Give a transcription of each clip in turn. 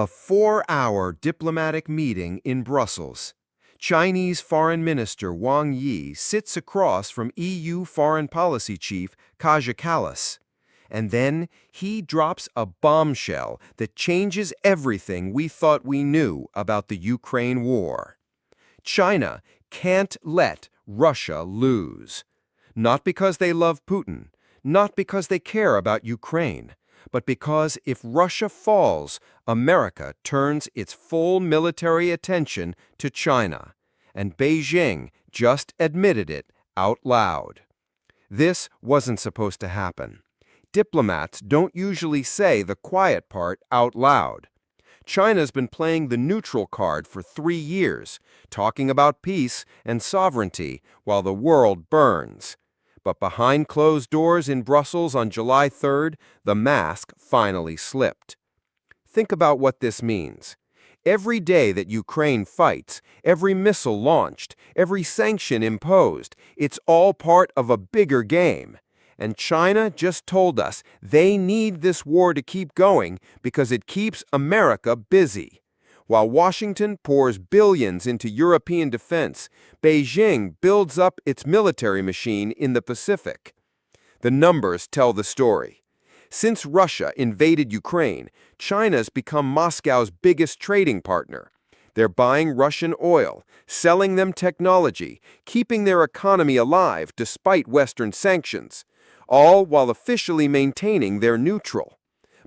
A 4-hour diplomatic meeting in Brussels. Chinese Foreign Minister Wang Yi sits across from EU Foreign Policy Chief Kaja Kallas. And then he drops a bombshell that changes everything we thought we knew about the Ukraine war. China can't let Russia lose. Not because they love Putin, not because they care about Ukraine, but because if Russia falls, America turns its full military attention to China, and Beijing just admitted it out loud. This wasn't supposed to happen. Diplomats don't usually say the quiet part out loud. China's been playing the neutral card for 3 years, talking about peace and sovereignty while the world burns. But behind closed doors in Brussels on July 3rd, the mask finally slipped. Think about what this means. Every day that Ukraine fights, every missile launched, every sanction imposed, it's all part of a bigger game. And China just told us they need this war to keep going because it keeps America busy. While Washington pours billions into European defense, Beijing builds up its military machine in the Pacific. The numbers tell the story. Since Russia invaded Ukraine, China's become Moscow's biggest trading partner. They're buying Russian oil, selling them technology, keeping their economy alive despite Western sanctions, all while officially maintaining their neutral.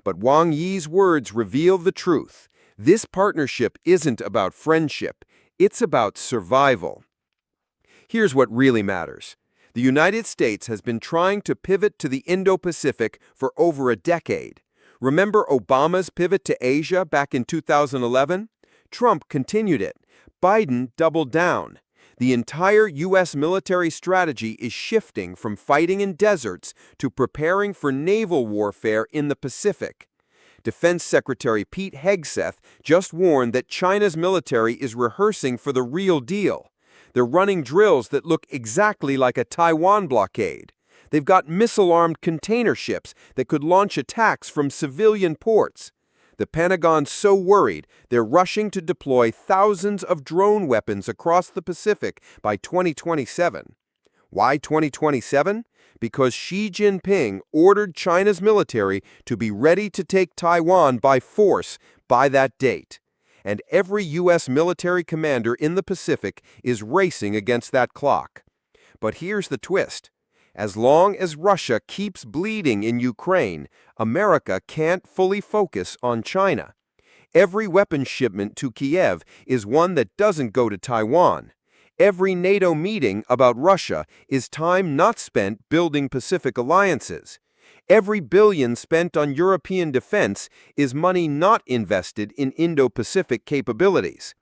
But Wang Yi's words reveal the truth. This partnership isn't about friendship, it's about survival. Here's what really matters. The United States has been trying to pivot to the Indo-Pacific for over a decade. Remember Obama's pivot to Asia back in 2011? Trump continued it. Biden doubled down. The entire U.S. military strategy is shifting from fighting in deserts to preparing for naval warfare in the Pacific. Defense Secretary Pete Hegseth just warned that China's military is rehearsing for the real deal. They're running drills that look exactly like a Taiwan blockade. They've got missile-armed container ships that could launch attacks from civilian ports. The Pentagon's so worried, they're rushing to deploy thousands of drone weapons across the Pacific by 2027. Why 2027? Because Xi Jinping ordered China's military to be ready to take Taiwan by force by that date. And every U.S. military commander in the Pacific is racing against that clock. But here's the twist. As long as Russia keeps bleeding in Ukraine, America can't fully focus on China. Every weapons shipment to Kiev is one that doesn't go to Taiwan. Every NATO meeting about Russia is time not spent building Pacific alliances. Every billion spent on European defense is money not invested in Indo-Pacific capabilities.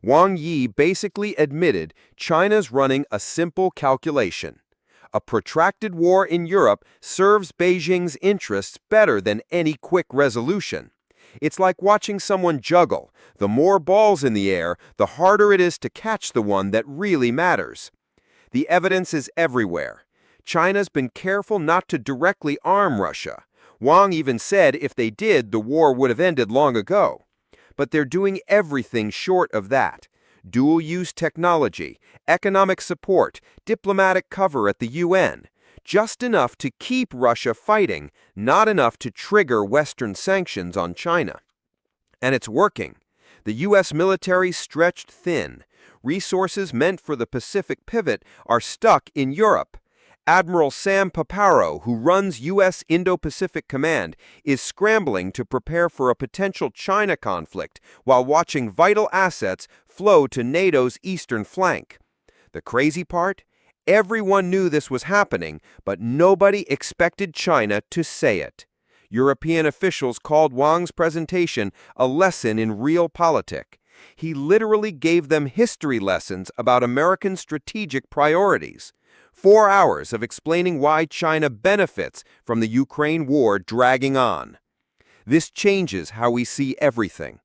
Wang Yi basically admitted China's running a simple calculation. A protracted war in Europe serves Beijing's interests better than any quick resolution. It's like watching someone juggle. The more balls in the air, the harder it is to catch the one that really matters. The evidence is everywhere. China's been careful not to directly arm Russia. Wang even said if they did, the war would have ended long ago. But they're doing everything short of that. Dual-use technology, economic support, diplomatic cover at the UN. Just enough to keep Russia fighting, not enough to trigger Western sanctions on China. And it's working. The U.S. military stretched thin. Resources meant for the Pacific pivot are stuck in Europe. Admiral Sam Paparo, who runs U.S. Indo-Pacific Command, is scrambling to prepare for a potential China conflict while watching vital assets flow to NATO's eastern flank. The crazy part? Everyone knew this was happening, but nobody expected China to say it. European officials called Wang's presentation a lesson in realpolitik. He literally gave them history lessons about American strategic priorities. 4 hours of explaining why China benefits from the Ukraine war dragging on. This changes how we see everything.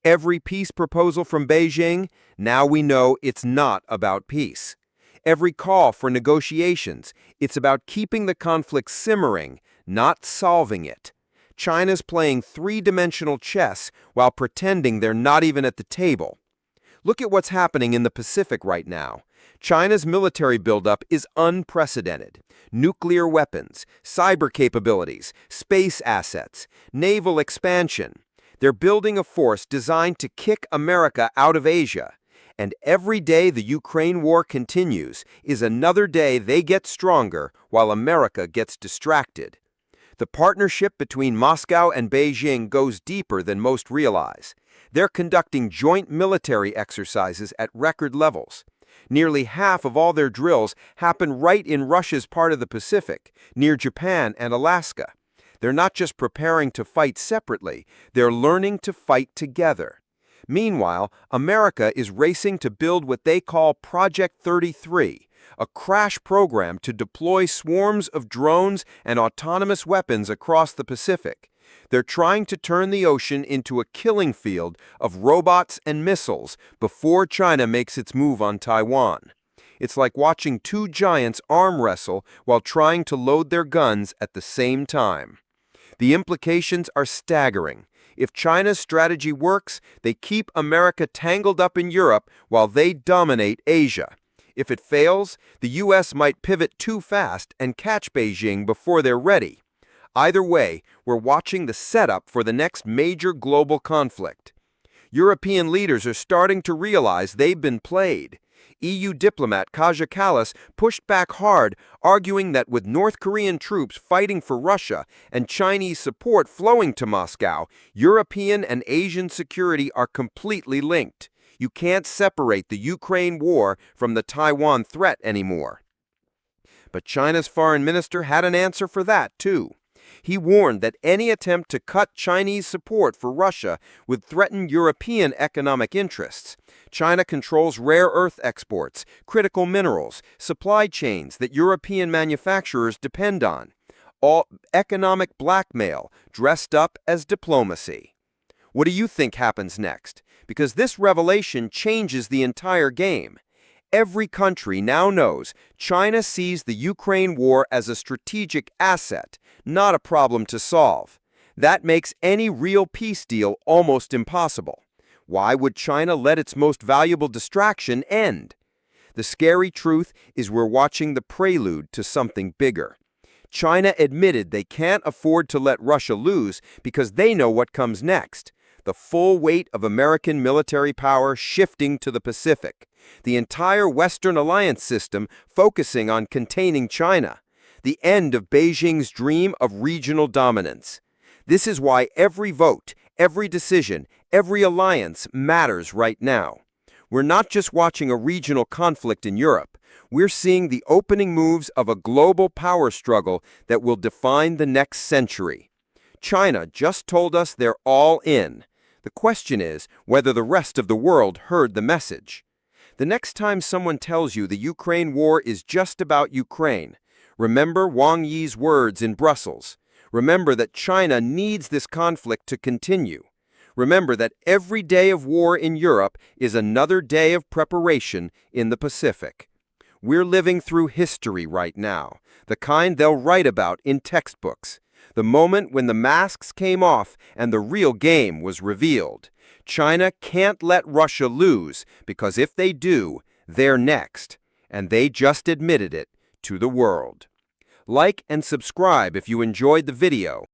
Every peace proposal from Beijing, now we know it's not about peace. Every call for negotiations, it's about keeping the conflict simmering, not solving it. China's playing three-dimensional chess while pretending they're not even at the table. Look at what's happening in the Pacific right now. China's military buildup is unprecedented. Nuclear weapons, cyber capabilities, space assets, naval expansion. They're building a force designed to kick America out of Asia. And every day the Ukraine war continues is another day they get stronger while America gets distracted. The partnership between Moscow and Beijing goes deeper than most realize. They're conducting joint military exercises at record levels. Nearly half of all their drills happen right in Russia's part of the Pacific, near Japan and Alaska. They're not just preparing to fight separately, they're learning to fight together. Meanwhile, America is racing to build what they call Project 33, a crash program to deploy swarms of drones and autonomous weapons across the Pacific. They're trying to turn the ocean into a killing field of robots and missiles before China makes its move on Taiwan. It's like watching two giants arm wrestle while trying to load their guns at the same time. The implications are staggering. If China's strategy works, they keep America tangled up in Europe while they dominate Asia. If it fails, the U.S. might pivot too fast and catch Beijing before they're ready. Either way, we're watching the setup for the next major global conflict. European leaders are starting to realize they've been played. EU diplomat Kaja Kallas pushed back hard, arguing that with North Korean troops fighting for Russia and Chinese support flowing to Moscow, European and Asian security are completely linked. You can't separate the Ukraine war from the Taiwan threat anymore. But China's foreign minister had an answer for that, too. He warned that any attempt to cut Chinese support for Russia would threaten European economic interests. China controls rare earth exports, critical minerals, supply chains that European manufacturers depend on. All economic blackmail dressed up as diplomacy. What do you think happens next? Because this revelation changes the entire game. Every country now knows China sees the Ukraine war as a strategic asset, not a problem to solve. That makes any real peace deal almost impossible. Why would China let its most valuable distraction end? The scary truth is we're watching the prelude to something bigger. China admitted they can't afford to let Russia lose because they know what comes next. The full weight of American military power shifting to the Pacific. The entire Western alliance system focusing on containing China. The end of Beijing's dream of regional dominance. This is why every vote, every decision, every alliance matters right now. We're not just watching a regional conflict in Europe. We're seeing the opening moves of a global power struggle that will define the next century. China just told us they're all in. The question is whether the rest of the world heard the message. The next time someone tells you the Ukraine war is just about Ukraine, remember Wang Yi's words in Brussels. Remember that China needs this conflict to continue. Remember that every day of war in Europe is another day of preparation in the Pacific. We're living through history right now, the kind they'll write about in textbooks. The moment when the masks came off and the real game was revealed. China can't let Russia lose, because if they do, they're next. And they just admitted it to the world. Like and subscribe if you enjoyed the video.